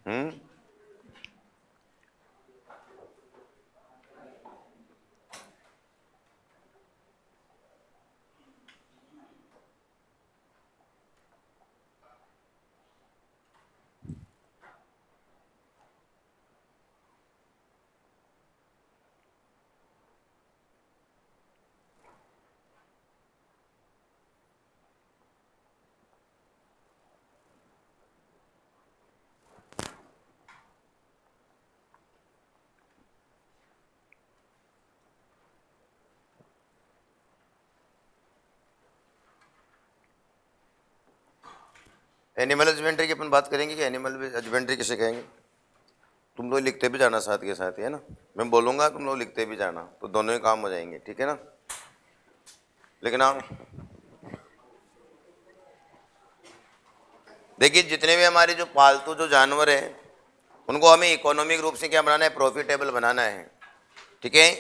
हम्म। Animal husbandry की अपन बात करेंगे कि एनिमल हस्बेंड्री किसे कहेंगे। तुम लोग लिखते भी जाना साथ के साथ ही, है ना। मैं बोलूँगा, तुम लोग लिखते भी जाना, तो दोनों ही काम हो जाएंगे, ठीक है ना। लेकिन हाँ, देखिए जितने भी हमारे जो पालतू जो जानवर हैं उनको हमें इकोनॉमिक रूप से क्या बनाना है, प्रॉफिटेबल बनाना है, ठीक है।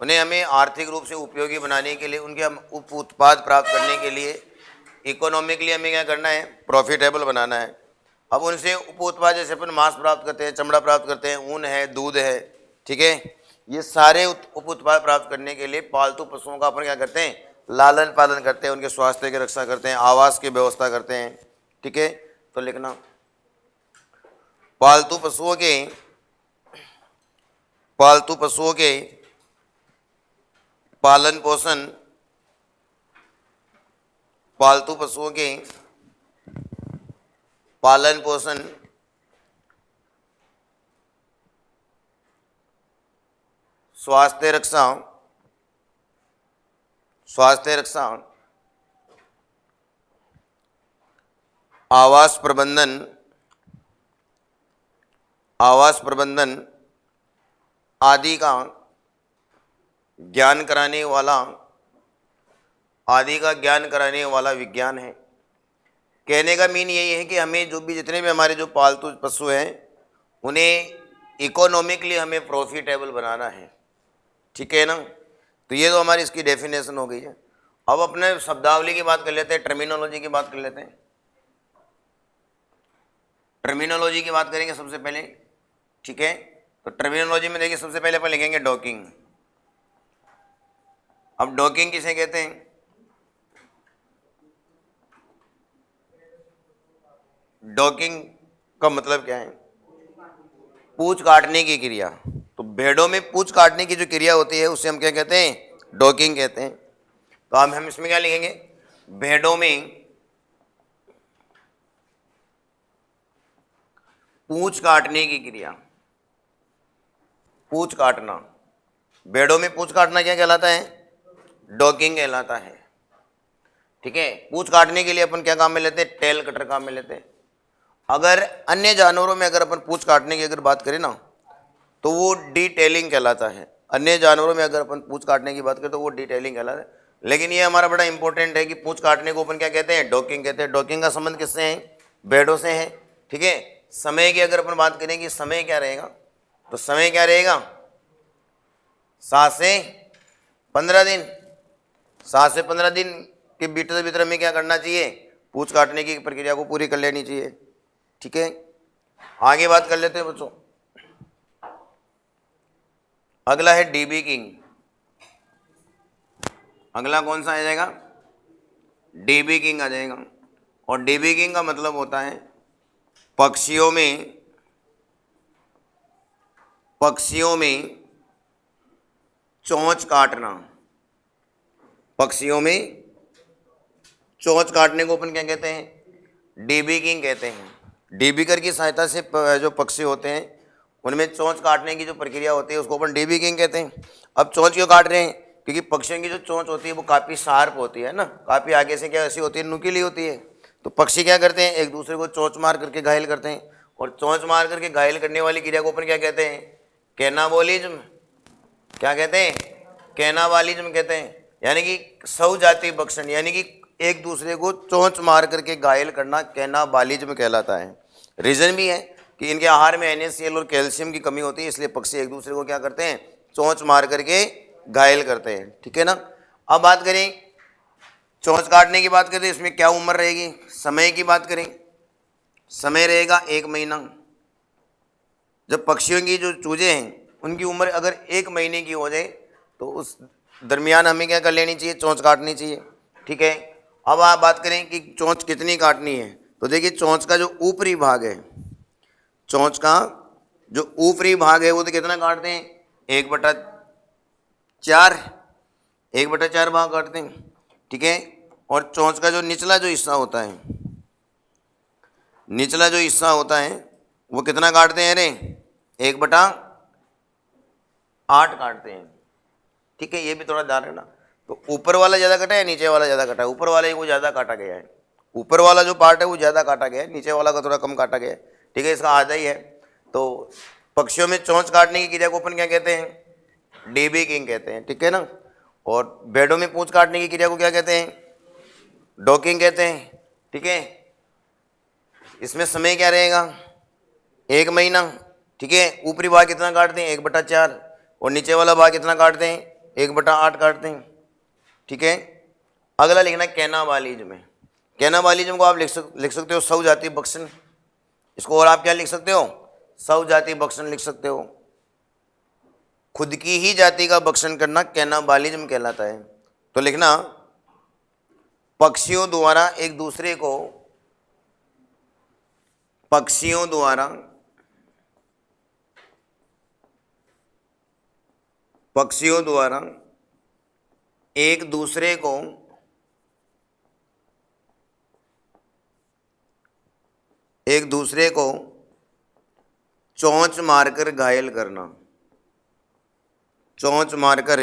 उन्हें हमें आर्थिक रूप से उपयोगी बनाने के लिए, उनके हम उप उत्पाद प्राप्त करने के लिए इकोनॉमिकली हमें क्या करना है, प्रॉफिटेबल बनाना है। अब उनसे उप उत्पाद जैसे अपन मांस प्राप्त करते हैं, चमड़ा प्राप्त करते हैं, ऊन है, दूध है, ठीक है। ये सारे उप उत्पाद प्राप्त करने के लिए पालतू पशुओं का अपन क्या करते हैं, लालन पालन करते हैं, उनके स्वास्थ्य की रक्षा करते हैं, आवास की व्यवस्था करते हैं, ठीक है। तो लिखना, पालतू पशुओं के पालन पोषण, पालतू पशुओं के पालन पोषण, स्वास्थ्य रक्षा, आवास प्रबंधन आदि का ज्ञान कराने वाला विज्ञान है। कहने का मीन यही है कि हमें जो भी जितने भी हमारे जो पालतू पशु हैं उन्हें इकोनॉमिकली हमें प्रॉफिटेबल बनाना है, ठीक है ना। तो ये तो हमारी इसकी डेफिनेशन हो गई है। अब अपने शब्दावली की बात कर लेते हैं, टर्मिनोलॉजी की बात कर लेते हैं। टर्मिनोलॉजी की बात करेंगे सबसे पहले, ठीक है। तो टर्मिनोलॉजी में देखिए सबसे पहले अपन लिखेंगे डॉकिंग। अब डॉकिंग किसे कहते हैं, डॉकिंग का मतलब क्या है, पूंछ काटने की क्रिया। तो भेड़ों में पूंछ काटने की जो क्रिया होती है उसे हम क्या कहते हैं, डॉकिंग कहते हैं। तो अब हम इसमें क्या लिखेंगे, भेड़ों में पूंछ काटने की क्रिया, पूंछ काटना, भेड़ों में पूंछ काटना क्या कहलाता है, डॉकिंग कहलाता है, ठीक है। पूंछ काटने के लिए अपन क्या काम में लेते हैं, टेल कटर काम में लेते हैं। अगर अन्य जानवरों में अगर अपन पूंछ काटने की अगर बात करें ना तो वो डिटेलिंग कहलाता है। अन्य जानवरों में अगर अपन पूंछ काटने की बात करें तो वो डिटेलिंग कहलाता है। लेकिन ये हमारा बड़ा इंपॉर्टेंट है कि पूंछ काटने को अपन क्या कहते हैं, डॉकिंग कहते हैं। डॉकिंग का संबंध किससे है, भेड़ों से है, ठीक है। समय की अगर अपन बात करें कि समय क्या रहेगा, तो समय क्या रहेगा, 7 से 15 दिन। 7 से 15 दिन के भीतर हमें क्या करना चाहिए, पूंछ काटने की प्रक्रिया को पूरी कर लेनी चाहिए, ठीक है। आगे बात कर लेते हैं बच्चों। अगला है डीबी किंग। अगला कौन सा आ जाएगा, डीबी किंग आ जाएगा। और डीबी किंग का मतलब होता है पक्षियों में चोंच काटना। पक्षियों में चोंच काटने को अपन क्या कहते हैं, डीबी किंग कहते हैं। डीबीकर की सहायता से जो पक्षी होते हैं उनमें चोंच काटने की जो प्रक्रिया होती है उसको अपन डीबी किंग कहते हैं। अब चोंच क्यों काट रहे हैं, क्योंकि पक्षियों की जो चोंच होती है वो काफ़ी शार्प होती है ना, काफ़ी आगे से क्या ऐसी होती है, नुकीली होती है। तो पक्षी क्या करते हैं, एक दूसरे को चोंच मार करके घायल करते हैं। और चोंच मार करके घायल करने वाली क्रिया को अपन क्या कहते हैं, कैनाबोलिज्म। क्या कहते हैं, कैनाबालिज्म कहते हैं। यानी कि सौजातीय भक्षण, यानी कि एक दूसरे को चोंच मार करके घायल करना कैनाबालिज्म कहलाता है। रीजन भी है कि इनके आहार में NaCl और कैल्शियम की कमी होती है, इसलिए पक्षी एक दूसरे को क्या करते हैं, चोंच मार करके घायल करते हैं, ठीक है ना। अब बात करें चोंच काटने की बात करें, इसमें क्या उम्र रहेगी, समय की बात करें, समय रहेगा 1 महीना, जब पक्षियों की जो चूजे हैं उनकी उम्र अगर 1 महीने की हो जाए तो उस दरमियान हमें क्या कर लेनी चाहिए, चोंच काटनी चाहिए। ठीक है, अब आप बात करें कि चोंच कितनी काटनी है, तो देखिए चोंच का जो ऊपरी भाग है, चोंच का जो ऊपरी भाग है वो तो कितना काटते हैं, 1/4, 1/4 भाग काटते हैं। ठीक है, और चोंच का जो निचला जो हिस्सा होता है, निचला जो हिस्सा होता है वो कितना काटते हैं, अरे 1/8 काटते हैं। ठीक है, ये भी थोड़ा ध्यान रखना। तो ऊपर वाला ज़्यादा कटा है, नीचे वाला ज़्यादा कटा है, ऊपर वाले को ज़्यादा काटा गया है, ऊपर वाला जो पार्ट है वो ज़्यादा काटा गया है, नीचे वाला का थोड़ा कम काटा गया है। ठीक है, इसका आधा ही है। तो पक्षियों में चोंच काटने की क्रिया को अपन क्या कहते हैं, डीबीकिंग कहते हैं। ठीक है ना, और भेड़ों में पूंछ काटने की क्रिया को क्या कहते हैं, डॉकिंग कहते हैं। ठीक है, इसमें समय क्या रहेगा, 1 महीना। ठीक है, ऊपरी भाग कितना काटते हैं, 1/4, और नीचे वाला भाग कितना काटते हैं, 1/8 काटते हैं। ठीक है, अगला लिखना कैनाबालिज्म में। कैनाबालिज्म को आप लिख सकते हो स्वजाति भक्षण, इसको और आप क्या लिख सकते हो, स्वजाति भक्षण लिख सकते हो। खुद की ही जाति का भक्षण करना कैनाबालिज्म कहलाता है। तो लिखना, पक्षियों द्वारा एक दूसरे को, पक्षियों द्वारा एक दूसरे को चोंच मारकर घायल करना, चोंच मारकर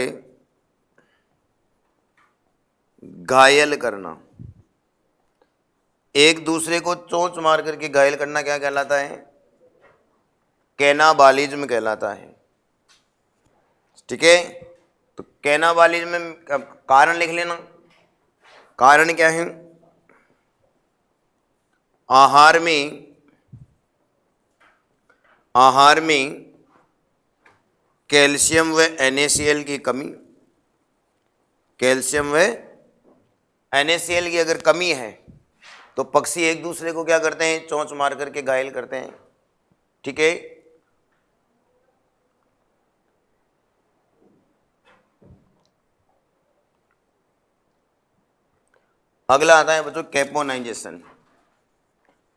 घायल करना, एक दूसरे को चोंच मार करके घायल करना क्या कहलाता है, कैनाबालिज्म कहलाता है। ठीक है, तो कैनाबालिज्म में कारण लिख लेना। कारण क्या है, आहार में कैल्शियम व NaCl की कमी, कैल्शियम व NaCl की अगर कमी है तो पक्षी एक दूसरे को क्या करते हैं, चोंच मार करके घायल करते हैं। ठीक है, अगला आता है बच्चों कैपोनाइजेशन।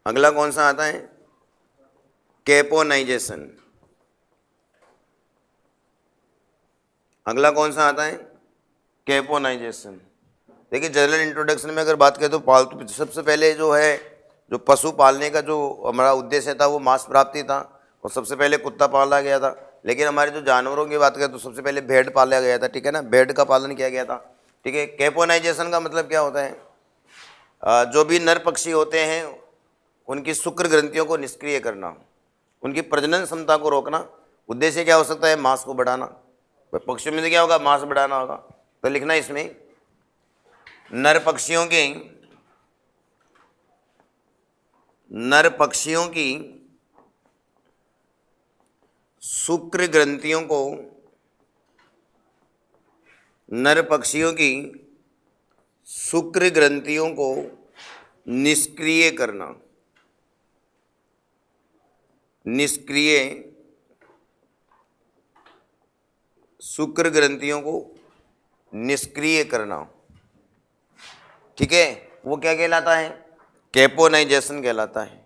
अगला कौन सा आता है, कैपोनाइजेशन। अगला कौन सा आता है, कैपोनाइजेशन। देखिए जनरल इंट्रोडक्शन में अगर बात करें तो पालतू, सबसे पहले जो है, जो पशु पालने का जो हमारा उद्देश्य था वो मांस प्राप्ति था, और सबसे पहले कुत्ता पाला गया था। लेकिन हमारे जो जानवरों की बात करें तो सबसे पहले भेड़ पाला गया था। ठीक है ना, भेड़ का पालन किया गया था। ठीक है, कैपोनाइजेशन का मतलब क्या होता है, जो भी नर पक्षी होते हैं उनकी शुक्र ग्रंथियों को निष्क्रिय करना, उनकी प्रजनन क्षमता को रोकना। उद्देश्य क्या हो सकता है, मांस को बढ़ाना। पक्षियों में तो क्या होगा, मांस बढ़ाना होगा। तो लिखना इसमें, नर पक्षियों की शुक्र ग्रंथियों को, नर पक्षियों की शुक्र ग्रंथियों को निष्क्रिय करना, निष्क्रिय शुक्र ग्रंथियों को निष्क्रिय करना। ठीक है, वो क्या कहलाता है, कैपोनाइजेशन कहलाता है।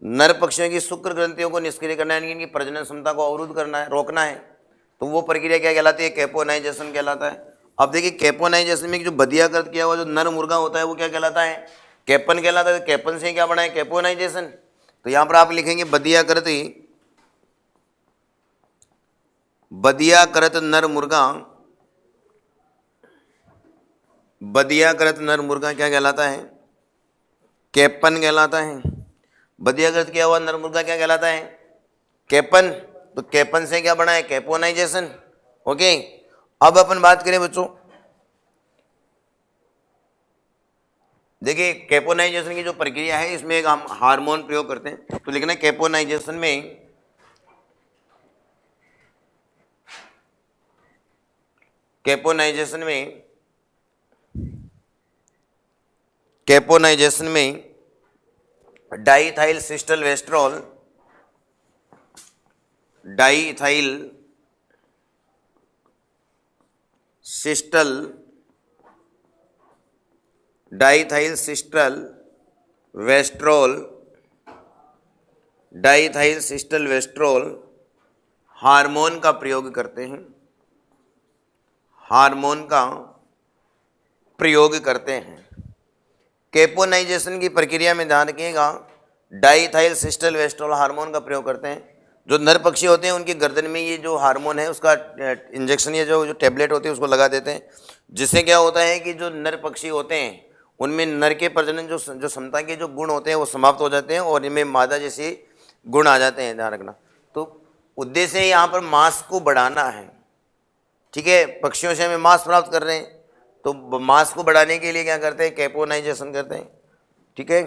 नर पक्षियों की शुक्र ग्रंथियों को निष्क्रिय करना यानी इनकी प्रजनन क्षमता को अवरुद्ध करना है, रोकना है, तो वो प्रक्रिया क्या कहलाती है, कैपोनाइजेशन कहलाता है। अब देखिए कैपोनाइजेशन में जो बदियाकृत किया हुआ जो नर मुर्गा होता है वो क्या कहलाता है, कैपन कहलाता है। कैपन से क्या बना है, कैपोनाइजेशन। तो यहाँ पर आप लिखेंगे बदियाकृत नर मुर्गा, बदियाकृत नर मुर्गा क्या कहलाता है, कैपन कहलाता है। बदियाकृत किया हुआ नर मुर्गा क्या कहलाता है, कैपन। तो कैपन से क्या बना है, कैपोनाइजेशन। ओके, अब अपन बात करें बच्चों, देखिए कैपोनाइजेशन की जो प्रक्रिया है इसमें एक हम हार्मोन प्रयोग करते हैं। तो लिखना कैपोनाइजेशन में, कैपोनाइजेशन में diethyl सिस्टल वेस्ट्रॉल, di ethyl सिस्टल diethyl सिस्टल वेस्ट्रोल diethyl सिस्टल वेस्ट्रोल hormone का प्रयोग करते हैं, हार्मोन का प्रयोग करते हैं। केपोनाइजेशन की प्रक्रिया में ध्यान रखिएगा, डाईथाइल सिस्टल वेस्ट्रोल हार्मोन का प्रयोग करते हैं। जो नर पक्षी होते हैं उनकी गर्दन में ये जो हार्मोन है उसका इंजेक्शन या जो टेबलेट होती है उसको लगा देते हैं, जिससे क्या होता है कि जो नर पक्षी होते हैं उनमें नर के प्रजनन जो क्षमता के जो गुण होते हैं वो समाप्त हो जाते हैं और इनमें मादा जैसे गुण आ जाते हैं, ध्यान रखना। तो उद्देश्य यहाँ पर मांस को बढ़ाना है, ठीक है। पक्षियों से हमें मांस प्राप्त कर रहे हैं, तो मांस को बढ़ाने के लिए क्या करते हैं, कैपोनाइजेशन करते हैं, ठीक है।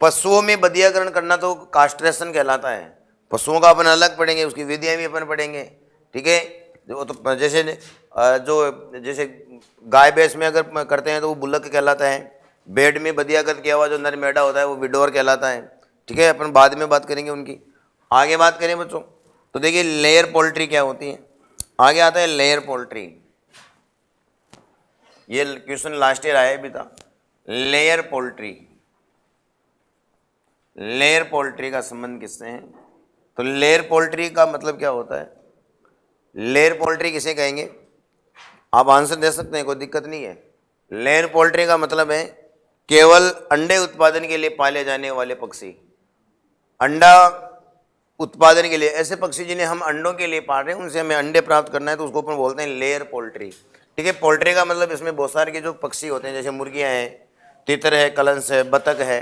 पशुओं में बधियाकरण करना तो कास्ट्रेशन कहलाता है। पशुओं का अपन अलग पढ़ेंगे, उसकी विधियाँ भी अपन पढ़ेंगे, ठीक है। जो तो जैसे गाय भैंस में अगर करते हैं तो वो बुलक कहलाता है। बेड में बधियाकरण किया हुआ जो नर मेढ़ा होता है वो विडोर कहलाता है, ठीक है। अपन बाद में बात करेंगे उनकी। आगे बात करें बच्चों तो देखिए लेयर पोल्ट्री क्या होती है। आगे आता है लेयर पोल्ट्री, ये क्वेश्चन लास्ट ईयर आया भी था। लेयर पोल्ट्री, लेयर पोल्ट्री का संबंध किससे है? तो लेयर पोल्ट्री का मतलब क्या होता है, लेयर पोल्ट्री किसे कहेंगे? आप आंसर दे सकते हैं, कोई दिक्कत नहीं है। लेयर पोल्ट्री का मतलब है केवल अंडे उत्पादन के लिए पाले जाने वाले पक्षी। अंडा उत्पादन के लिए, ऐसे पक्षी जिन्हें हम अंडों के लिए पाल रहे हैं उनसे हमें अंडे प्राप्त करना है तो उसको अपन बोलते हैं लेयर पोल्ट्री, ठीक है। पोल्ट्री का मतलब इसमें बहुत सारे के जो पक्षी होते हैं जैसे मुर्गियां हैं, तितर है, कलंस है, बतख है,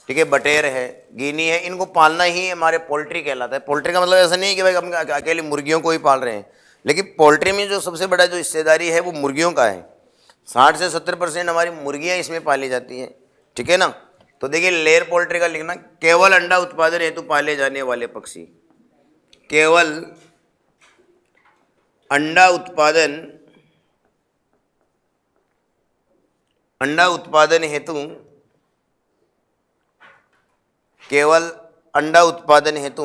ठीक है, बटेर है, गिनी है, इनको पालना ही हमारे पोल्ट्री कहलाता है। पोल्ट्री का मतलब ऐसा नहीं है कि भाई हम अकेले मुर्गियों को ही पाल रहे हैं, लेकिन पोल्ट्री में जो सबसे बड़ा जो हिस्सेदारी है वो मुर्गियों का है। 60 से 70% हमारी मुर्गियाँ इसमें पाली जाती हैं, ठीक है ना। तो देखिए लेयर पोल्ट्री का लिखना, केवल अंडा उत्पादन हेतु पाले जाने वाले पक्षी, केवल अंडा उत्पादन हेतु, केवल अंडा उत्पादन हेतु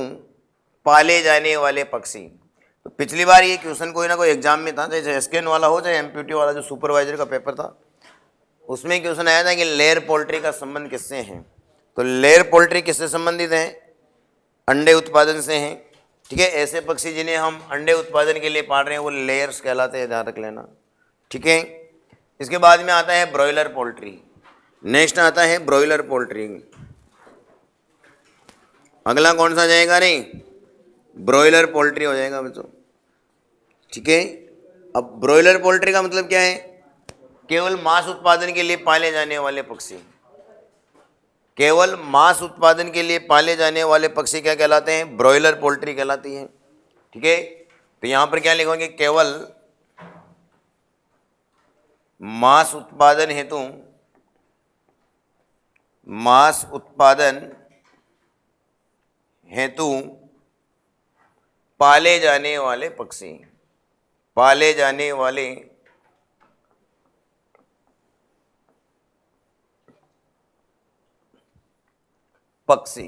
पाले जाने वाले पक्षी। तो पिछली बार ये क्वेश्चन कोई ना कोई एग्जाम में था, जैसे एसकेएन वाला हो चाहे एमपीटी वाला जो सुपरवाइजर का पेपर था उसमें क्वेश्चन आया था कि लेयर पोल्ट्री का संबंध किससे है। तो लेयर पोल्ट्री किससे संबंधित है? अंडे उत्पादन से हैं, ठीक है। ऐसे पक्षी जिन्हें हम अंडे उत्पादन के लिए पाल रहे हैं वो लेयर्स कहलाते हैं, ध्यान रख लेना, ठीक है। इसके बाद में आता है ब्रॉयलर पोल्ट्री। नेक्स्ट आता है ब्रॉयलर पोल्ट्री। अगला कौन सा जाएगा? रे ब्रॉयलर पोल्ट्री हो जाएगा बच्चों, ठीक है। अब ब्रॉयलर पोल्ट्री का मतलब क्या है? केवल मांस उत्पादन के लिए पाले जाने वाले पक्षी। केवल मांस उत्पादन के लिए पाले जाने वाले पक्षी क्या कहलाते हैं? ब्रॉयलर पोल्ट्री कहलाती है, ठीक है। तो यहां पर क्या लिखोगे? केवल मांस उत्पादन हेतु, मांस उत्पादन हेतु पाले जाने वाले पक्षी, पाले जाने वाले पक्षी।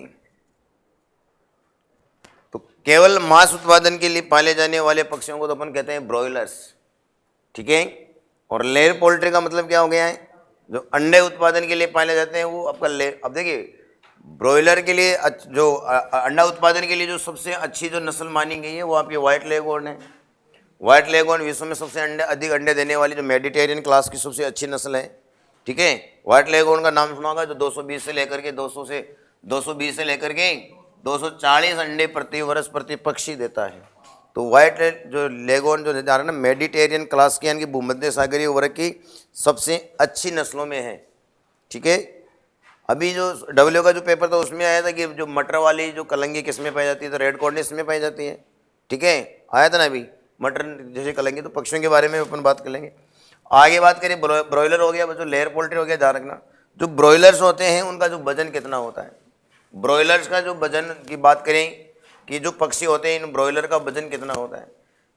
तो केवल मांस उत्पादन के लिए पाले जाने वाले पक्षियों को तो अपन कहते हैं ब्रॉयलर्स, ठीक है। और लेयर पोल्ट्री का मतलब क्या हो गया है? जो अंडे उत्पादन के लिए पाले जाते हैं वो आपका लेयर। अब देखिए ब्रॉयलर के लिए जो अंडा उत्पादन के लिए जो सबसे अच्छी जो नस्ल मानी गई है वो आपकी व्हाइट लेगहॉर्न है। व्हाइट लेगहॉर्न विश्व में सबसे अधिक अंडे देने वाली जो मेडिटेरियन क्लास की सबसे अच्छी नस्ल है, ठीक है। व्हाइट लेगहॉर्न का नाम सुना होगा, जो 220 से लेकर के 240 अंडे प्रति वर्ष प्रति पक्षी देता है। तो व्हाइट जो लेगहॉर्न जो जा रहा है ना, मेडिटेरियन क्लास की यानी कि भूमध्य सागरीय वर्ग की सबसे अच्छी नस्लों में है, ठीक है। अभी जो डब्ल्यू का जो पेपर था उसमें आया था कि जो मटर वाली जो कलंगी किस में पाई जाती है? तो रेड कॉर्निस में पाई जाती है, ठीक है, आया था ना अभी। मटर जैसे कलंगी, तो पक्षियों के बारे में अपन बात कर लेंगे। आगे बात करें ब्रॉयलर हो गया, जो लेयर पोल्ट्री हो गया, ध्यान रखना जो ब्रॉयलर्स होते हैं उनका जो वजन कितना होता है। ब्रॉयलर्स का जो वजन की बात करें कि जो पक्षी होते हैं इन ब्रॉयलर का वजन कितना होता है?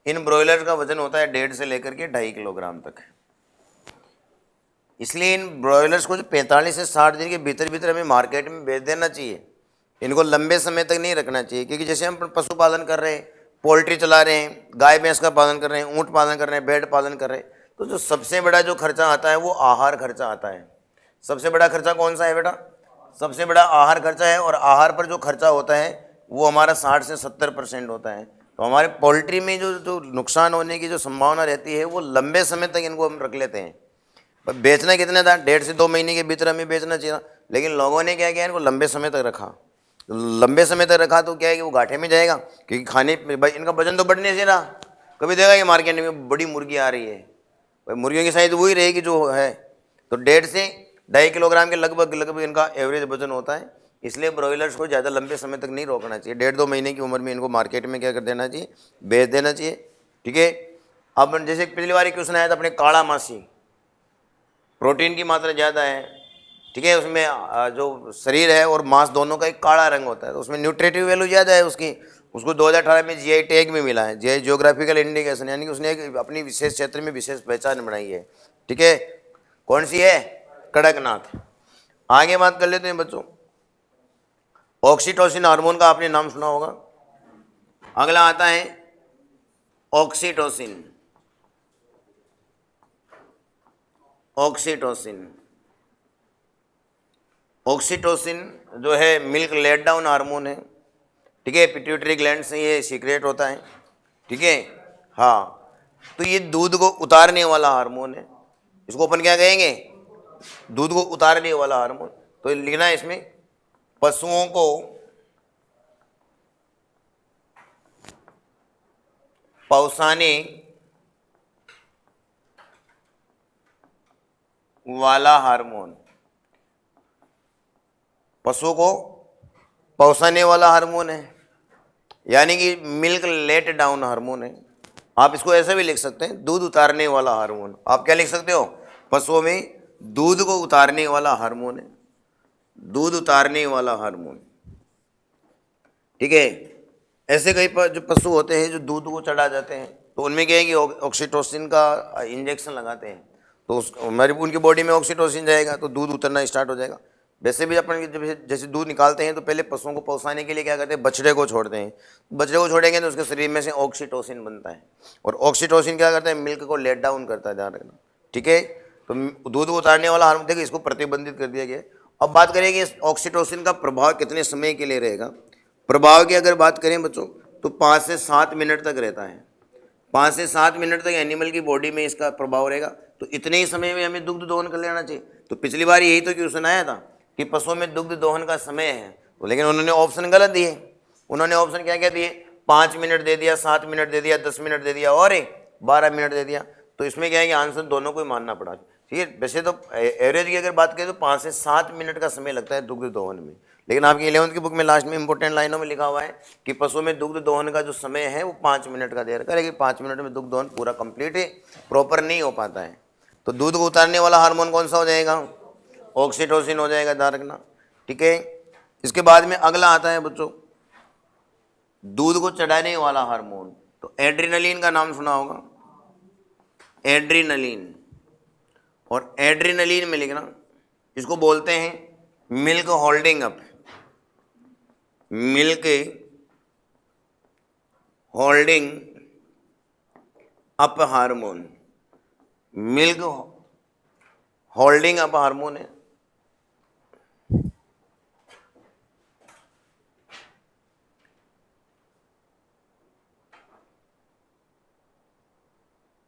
इन ब्रॉयलर्स का वजन होता है 1.5 से लेकर के 2.5 किलोग्राम तक। इसलिए इन ब्रॉयलर्स को जो 45 से 60 दिन के भीतर भीतर हमें मार्केट में बेच देना चाहिए। इनको लंबे समय तक नहीं रखना चाहिए, क्योंकि जैसे हम पशुपालन कर रहे हैं, पोल्ट्री चला रहे हैं, गाय भैंस का पालन कर रहे हैं, ऊँट पालन कर रहे हैं, भेड़ पालन कर रहे हैं, तो जो सबसे बड़ा जो खर्चा आता है वो आहार खर्चा आता है। सबसे बड़ा खर्चा कौन सा है बेटा? सबसे बड़ा आहार खर्चा है। और आहार पर जो खर्चा होता है वो हमारा 60 से 70% होता है। तो हमारे पोल्ट्री में जो जो नुकसान होने की जो संभावना रहती है वो लंबे समय तक इनको हम रख लेते हैं। पर बेचना कितने था? 1.5 से 2 महीने के भीतर हमें बेचना चाहिए, लेकिन लोगों ने क्या किया, इनको लंबे समय तक रखा। लंबे समय तक रखा तो क्या है कि वो घाटे में जाएगा, क्योंकि खाने इनका वजन तो बढ़ने से रहा। कभी देखा कि मार्केट में बड़ी मुर्गी आ रही है, भाई मुर्गियों की साइज वही रहेगी जो है। तो 1.5 से 2.5 किलोग्राम के लगभग इनका एवरेज वजन होता है। इसलिए ब्रॉयलर्स को ज़्यादा लंबे समय तक नहीं रोकना चाहिए। 1.5-2 महीने की उम्र में इनको मार्केट में क्या कर देना चाहिए? बेच देना चाहिए। ठीक है। अब जैसे पिछली बार क्वेश्चन आया था अपने काला मासी, प्रोटीन की मात्रा ज़्यादा है, ठीक है, उसमें जो शरीर है और मांस दोनों का एक काला रंग होता है, तो उसमें न्यूट्रिटिव वैल्यू ज़्यादा है उसकी। उसको 2018 में जीआई टैग भी मिला है, जीआई जियोग्राफिकल इंडिकेशन, यानी कि उसने एक अपनी विशेष क्षेत्र में विशेष पहचान बनाई है। ठीक है, कौन सी है? कड़कनाथ। आगे बात कर लेते हैं बच्चों। ऑक्सीटोसिन हार्मोन का आपने नाम सुना होगा। अगला आता है ऑक्सीटोसिन। ऑक्सीटोसिन ऑक्सीटोसिन जो है मिल्क लेट डाउन हार्मोन है। ठीक है, पिट्यूटरी ग्लैंड से ये सीक्रेट होता है। ठीक है, हाँ, तो ये दूध को उतारने वाला हार्मोन है। इसको अपन क्या कहेंगे? दूध को उतारने वाला हार्मोन। तो लिखना है इसमें, पशुओं को पौसाने वाला हार्मोन। पशु को पौसाने वाला हार्मोन है, यानी कि मिल्क लेट डाउन हार्मोन है। आप इसको ऐसे भी लिख सकते हैं, दूध उतारने वाला हार्मोन। आप क्या लिख सकते हो? पशुओं में दूध को उतारने वाला हार्मोन है, दूध उतारने वाला हार्मोन। ठीक है, ऐसे कई जो पशु होते हैं जो दूध को चढ़ा जाते हैं, तो उनमें क्या है कि ऑक्सीटोसिन का इंजेक्शन लगाते हैं, तो हमारी उनकी बॉडी में ऑक्सीटोसिन जाएगा तो दूध उतरना स्टार्ट हो जाएगा। वैसे भी अपन जब जैसे दूध निकालते हैं तो पहले पशुओं को पौसाने के लिए क्या करते हैं? बछड़े को छोड़ते हैं। बछड़े को छोड़ेंगे तो उसके शरीर में से ऑक्सीटोसिन बनता है, और ऑक्सीटोसिन क्या करता है? मिल्क को लेट डाउन करता है, ध्यान रखना। ठीक है, तो दूध को उतारने वाला हार्मोन, देखिए इसको प्रतिबंधित कर दिया गया। अब बात करें कि ऑक्सीटोसिन का प्रभाव कितने समय के लिए रहेगा। प्रभाव की अगर बात करें बच्चों तो 5 से 7 मिनट तक रहता है। 5 से 7 मिनट तक एनिमल की बॉडी में इसका प्रभाव रहेगा। तो इतने ही समय में हमें दुग्ध दोहन कर लेना चाहिए। तो पिछली बार यही तो क्वेश्चन आया था कि पशुओं में दुग्ध दोहन का समय है, तो लेकिन उन्होंने ऑप्शन गलत दिए। उन्होंने ऑप्शन क्या क्या दिए? 5 मिनट दे दिया, 7 मिनट दे दिया, 10 मिनट दे दिया और 12 मिनट दे दिया। तो इसमें क्या है कि आंसर दोनों को ही मानना पड़ा। ठीक है, वैसे तो एवरेज की अगर बात करें तो 5 से 7 मिनट का समय लगता है दुग्ध दोहन में, लेकिन आपकी 11वीं की बुक में लास्ट में इंपॉर्टेंट लाइनों में लिखा हुआ है कि पशुओं में दुग्ध दोहन का जो समय है वो 5 मिनट का दे रखा है, लेकिन 5 मिनट में दुग्ध दोहन पूरा कंप्लीट है, प्रॉपर नहीं हो पाता है। तो दूध को उतारने वाला हार्मोन कौन सा हो जाएगा? ऑक्सीटोसिन हो जाएगा, ध्यान रखना। ठीक है, इसके बाद में अगला आता है बच्चों दूध को चढ़ाने वाला हार्मोन। तो एड्रिनलिन का नाम सुना होगा, एड्रिनलिन। और एड्रिनलिन में लिखना, इसको बोलते हैं milk holding up, milk holding up hormone. Milk holding up hormone है।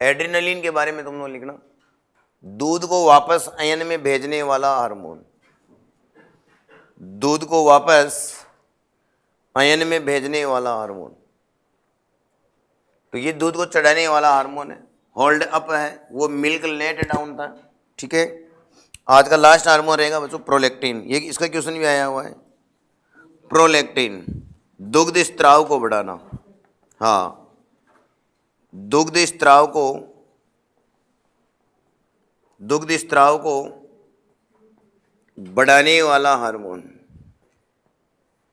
एड्रिनलिन के बारे में तुम लोग लिखना, दूध को वापस अयन में भेजने वाला हार्मोन। दूध को वापस अयन में भेजने वाला हार्मोन। तो ये दूध को चढ़ाने वाला हार्मोन है। होल्ड अप है वो मिल्क लेट डाउन था। ठीक है, आज का लास्ट हार्मोन रहेगा बच्चों प्रोलैक्टिन। ये इसका क्वेश्चन भी आया हुआ है, प्रोलैक्टिन, दुग्ध स्त्राव को बढ़ाना। हाँ, दुग्ध स्त्राव को बढ़ाने वाला हार्मोन,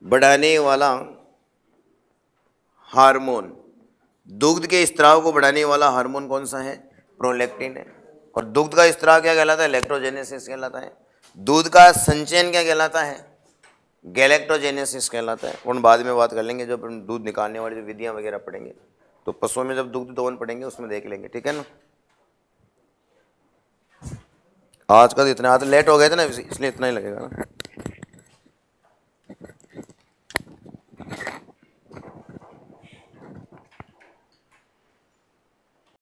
बढ़ाने वाला हार्मोन। दुग्ध के स्त्राव को बढ़ाने वाला हार्मोन कौन सा है? प्रोलैक्टिन है। और दुग्ध का स्त्राव क्या कहलाता है? लैक्टोजेनेसिस कहलाता है। दूध का संचयन क्या कहलाता है? गैलेक्टोजेनेसिस कहलाता है, उन बाद में बात कर लेंगे जब हम दूध निकालने वाली जो विधियां वगैरह पढ़ेंगे, तो पशुओं में जब दुग्ध दोहन पढ़ेंगे उसमें देख लेंगे, ठीक है ना। आज का तो इतना, आज लेट हो गए थे ना, इसलिए इतना ही लगेगा ना।